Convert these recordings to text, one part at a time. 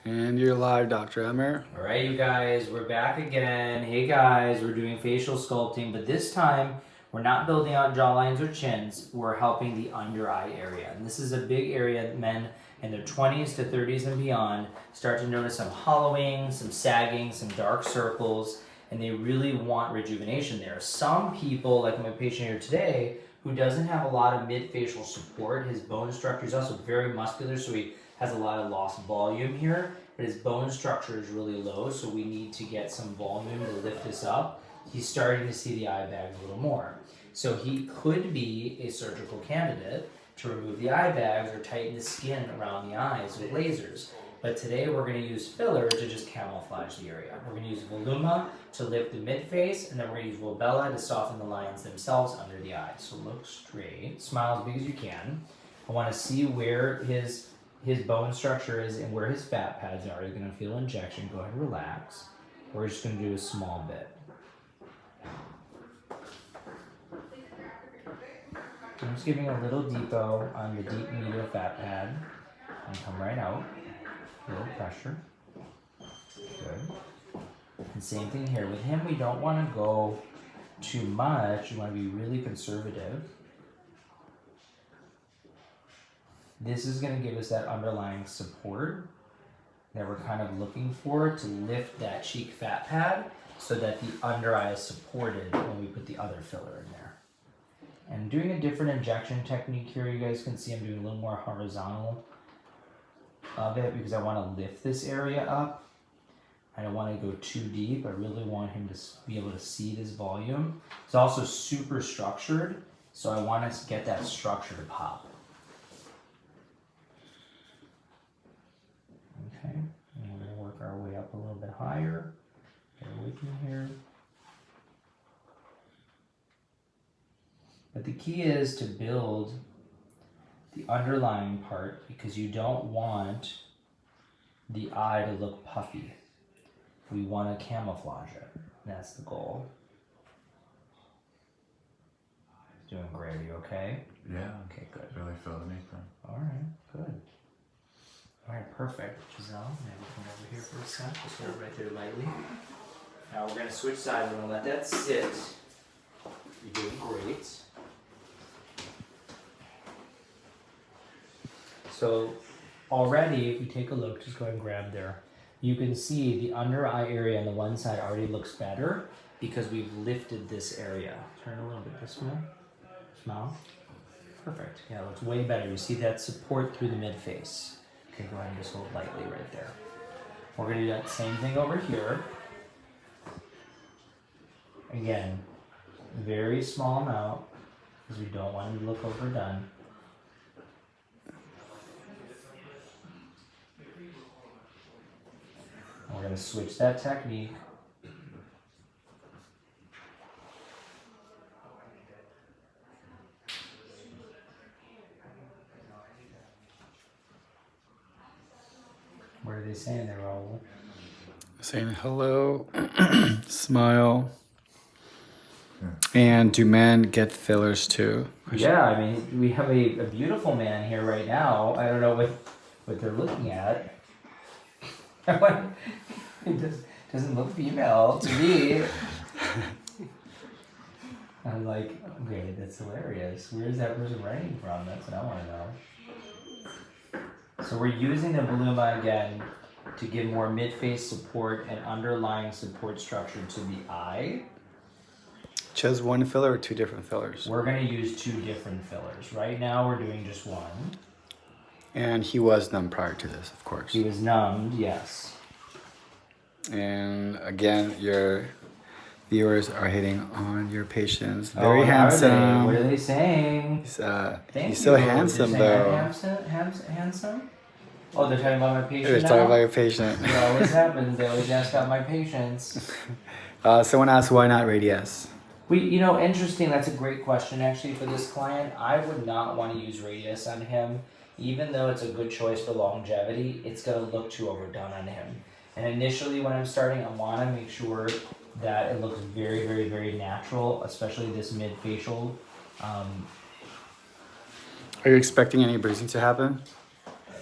And you're live, Dr. Emer. All right, you guys, we're back again. Hey guys, we're doing facial sculpting, but this time we're not building out jawlines or chins. We're helping the under eye area. And this is a big area that men in their 20s to 30s and beyond start to notice some hollowing, some sagging, some dark circles, and they really want rejuvenation there. Some people, like my patient here today, who doesn't have a lot of mid-facial support, his bone structure is also very muscular, so he has a lot of lost volume here, but his bone structure is really low, so we need to get some volume to lift this up. He's starting to see the eye bags a little more. So he could be a surgical candidate to remove the eye bags or tighten the skin around the eyes with lasers. But today we're going to use filler to just camouflage the area. We're going to use Voluma to lift the mid-face, and then we're going to use Volbella to soften the lines themselves under the eyes. So look straight, smile as big as you can. I want to see where his bone structure is and where his fat pads are. You're going to feel injection. Go ahead and relax. We're just going to do a small bit. I'm just giving a little depot on the deep medial fat pad and come right out. A little pressure. Good. And same thing here. With him, we don't want to go too much. You want to be really conservative. This is going to give us that underlying support that we're kind of looking for to lift that cheek fat pad so that the under eye is supported when we put the other filler in there. And doing a different injection technique here, you guys can see I'm doing a little more horizontal of it because I want to lift this area up. I don't want to go too deep. I really want him to be able to see this volume. It's also super structured, so I want us to get that structure to pop. Okay, and we're going to work our way up a little bit higher. Bear with me here. But the key is to build the underlying part because you don't want the eye to look puffy. We want to camouflage it. That's the goal. Doing great. Are you okay? Yeah. Okay, good. Really feel anything. All right, good. All right, perfect. Giselle, maybe come over here for a sec. Just hold it right there lightly. Now we're going to switch sides. We're going to let that sit. You're doing great. So already, if you take a look, just go ahead and grab there. You can see the under eye area on the one side already looks better because we've lifted this area. Turn a little bit this way. Smile. Perfect. Yeah, it looks way better. You see that support through the mid-face. Okay, go ahead and just hold lightly right there. We're going to do that same thing over here. Again, very small amount because we don't want it to look overdone. We're going to switch that technique. What are they saying there, Raul? Saying hello, smile. And do men get fillers too? Yeah, I mean, we have a beautiful man here right now. I don't know what they're looking at. It doesn't look female to me. I'm like, okay, that's hilarious. Where is that person writing from? That's what I want to know. So we're using the Voluma again to give more mid-face support and underlying support structure to the eye. Just one filler or two different fillers? We're going to use two different fillers. Right now we're doing just one. And he was numb prior to this, of course. He was numbed, yes. And again, your viewers are hitting on your patients. Very Oh, handsome. What are they saying? He's so handsome, though. Handsome? Oh, they're talking about my patient They're now? talking about your patient. It always happens. They always ask about my patients. Someone asked, why not Radius? Interesting. That's a great question, actually, for this client. I would not want to use Radius on him. Even though it's a good choice for longevity, it's going to look too overdone on him. And initially, when I'm starting, I want to make sure that it looks very, very, very natural, especially this mid-facial. Are you expecting any bruising to happen?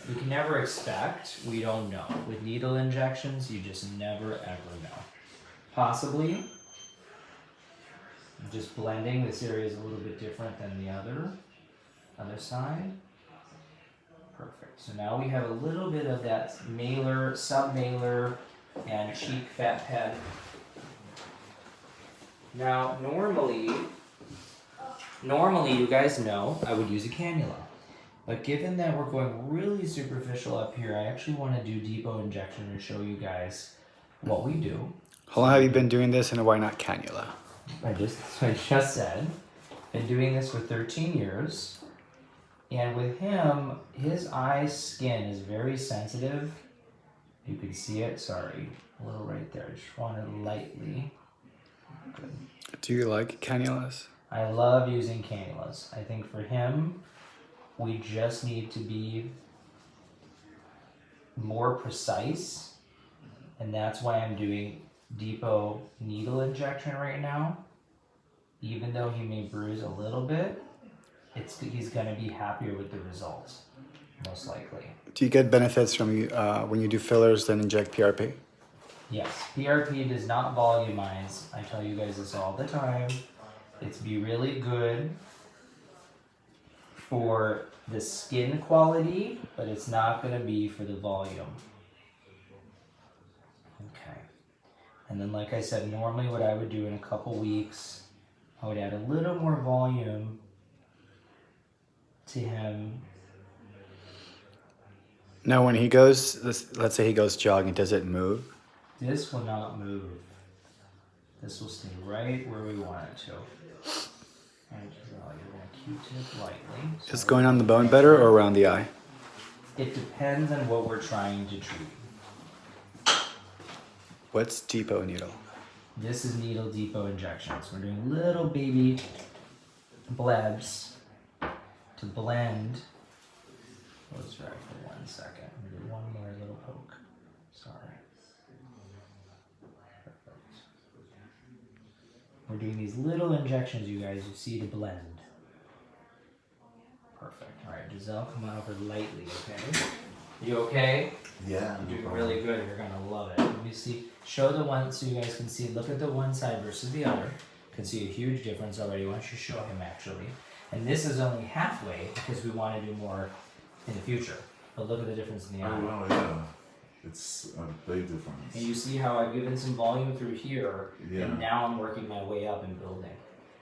we can never expect. We don't know. With needle injections, you just never ever know. Possibly, just blending, this area is a little bit different than the other side. Perfect. So now we have a little bit of that malar, submalar, and cheek fat pad. Now, normally you guys know I would use a cannula. But given that we're going really superficial up here, I actually want to do depot injection and show you guys what we do. How long have you been doing this, and why not cannula? I just said. Been doing this for 13 years. And with him, his eye skin is very sensitive. You can see it, sorry, a little right there. I just want to lightly. Good. Do you like cannulas? I love using cannulas. I think for him, we just need to be more precise. And that's why I'm doing depot needle injection right now. Even though he may bruise a little bit, he's gonna be happier with the results, most likely. Do you get benefits from when you do fillers then inject PRP? Yes, PRP does not volumize. I tell you guys this all the time. It's be really good for the skin quality, but it's not gonna be for the volume. Okay. And then like I said, normally what I would do in a couple weeks, I would add a little more volume to him. Now when he goes, let's say he goes jogging, does it move? This will not move. This will stay right where we want it to. And you're gonna Q-tip lightly. Is going on the bone better or around the eye? It depends on what we're trying to treat. What's depot needle? This is needle depot injections. We're doing little baby blebs to blend. Let's try for 1 second. I'm gonna do one more little poke. Sorry. Perfect. We're doing these little injections, you guys, you see, to blend. Perfect. All right, Giselle, come on over lightly, okay? You okay? Yeah. You're doing really good. You're gonna love it. Let me see. Show the one so you guys can see. Look at the one side versus the other. You can see a huge difference already. Why don't you show him actually? And this is only halfway because we want to do more in the future. But look at the difference in the eye. Oh wow, yeah. It's a big difference. And you see how I've given some volume through here, Yeah. and now I'm working my way up and building.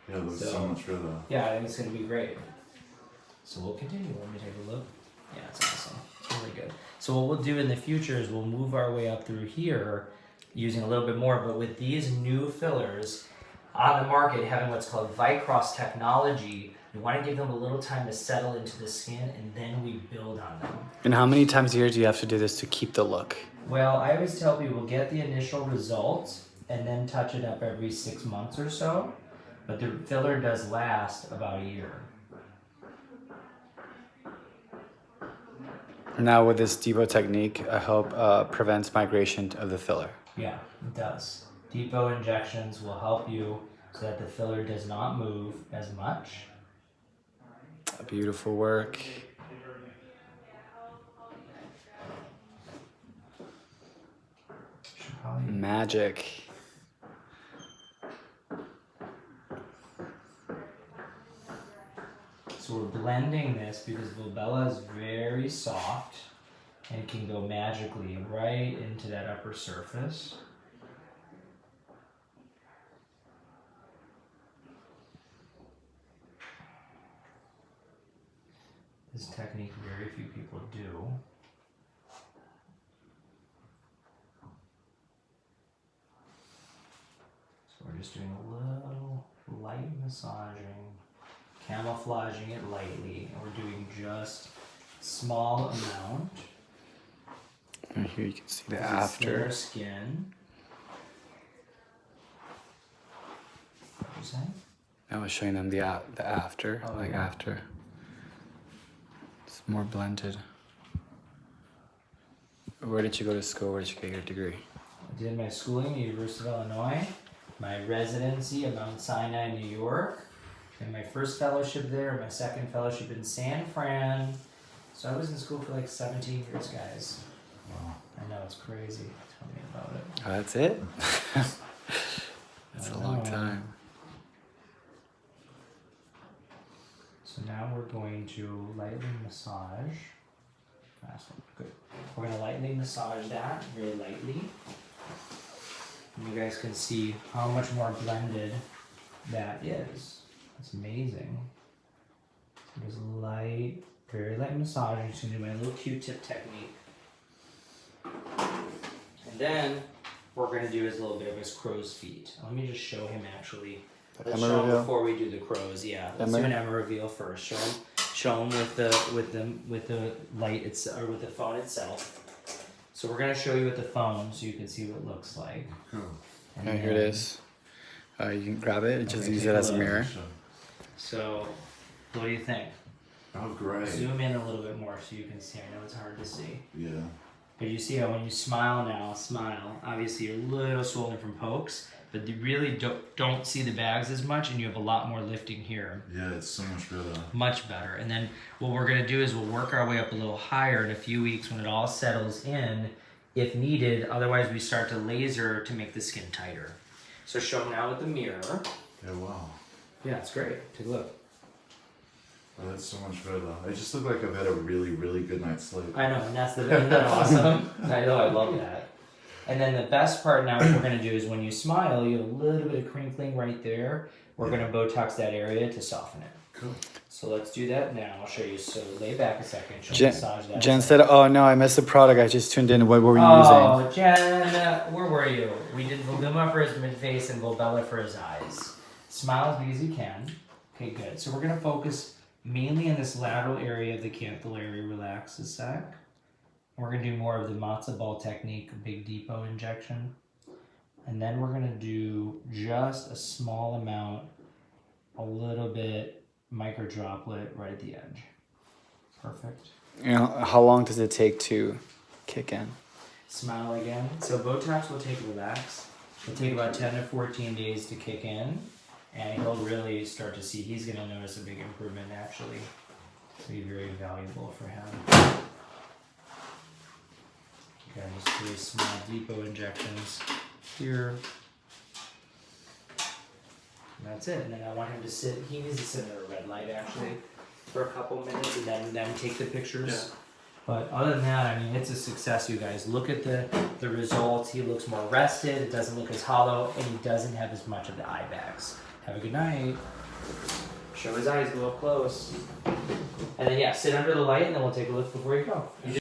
Yeah, it looks so much better. Yeah, I think it's gonna be great. So we'll continue. Let me take a look. Yeah, it's awesome. It's really good. So what we'll do in the future is we'll move our way up through here using a little bit more, but with these new fillers on the market having what's called Vicross technology, we want to give them a little time to settle into the skin and then we build on them. And how many times a year do you have to do this to keep the look? Well, I always tell people get the initial results and then touch it up every 6 months or so, but the filler does last about a year. Now with this depot technique, I hope prevents migration of the filler. Yeah, it does. Depot injections will help you so that the filler does not move as much. Beautiful work. Magic. So we're blending this because Volbella is very soft and can go magically right into that upper surface. This technique very few people do. So we're just doing a little light massaging, camouflaging it lightly, and we're doing just small amount. And here you can see the This is after. thinner skin. What you saying? I was showing them the after, Oh, like yeah. after. It's more blended. Where did you go to school? Where did you get your degree? I did my schooling at the University of Illinois, my residency at Mount Sinai, New York, and my first fellowship there, my second fellowship in San Fran. So I was in school for like 17 years, guys. Wow. I know, it's crazy. Tell me about it. Oh, that's it? That's a long time. So now we're going to lightly massage. That's good. We're going to lightly massage that, very lightly. And you guys can see how much more blended that is. It's amazing. So just light, very light massage. I'm just going to do my little Q-tip technique. And then what we're going to do is a little bit of his crow's feet. Let me just show him actually. Let's Emer show him reveal? before we do the crows. Yeah, let's do an Emer reveal first. Show him with the light or with the phone itself. So we're gonna show you with the phone so you can see what it looks like. Cool. And Okay, here it then- is. You can grab it and just Okay, use take it a as a look. mirror. So, what do you think? Oh, great. Zoom in a little bit more so you can see. I know it's hard to see. Yeah. But you see how when you smile now, obviously you're a little swollen from pokes, but you really don't see the bags as much and you have a lot more lifting here. Yeah, it's so much better. Much better. And then what we're going to do is we'll work our way up a little higher in a few weeks when it all settles in, if needed. Otherwise, we start to laser to make the skin tighter. So show them now with the mirror. Yeah, wow. Yeah, it's great. Take a look. Oh, that's so much better. I just look like I've had a really, really good night's sleep. I know, and isn't that awesome? I know, I love that. And then the best part now, what we're going to do is when you smile, you have a little bit of crinkling right there. We're going to Botox that area to soften it. Cool. So let's do that now. I'll show you. So lay back a second. Massage that. Jen said, "Oh no, I missed the product. I just tuned in. What were you using?" Oh, Jen, where were you? We did Voluma for his mid-face and Volbella for his eyes. Smile as big as you can. Okay, good. So we're going to focus mainly in this lateral area of the canthal area. Relax a sec. We're going to do more of the matzo ball technique, big depot injection. And then we're going to do just a small amount, a little bit micro droplet right at the edge. Perfect. You know, how long does it take to kick in? Smile again. So Botox will take relax. It'll take about 10 to 14 days to kick in. And he'll really start to see, he's going to notice a big improvement actually. It'll be very valuable for him. Okay, just 3 small depot injections here. And that's it. And then I want him to sit, he needs to sit in a red light actually for a couple minutes and then take the pictures. Yeah. But other than that, I mean, it's a success, you guys. Look at the results. He looks more rested. It doesn't look as hollow, and he doesn't have as much of the eye bags. Have a good night. Show his eyes, go up close. And then, yeah, sit under the light, and then we'll take a look before you go. You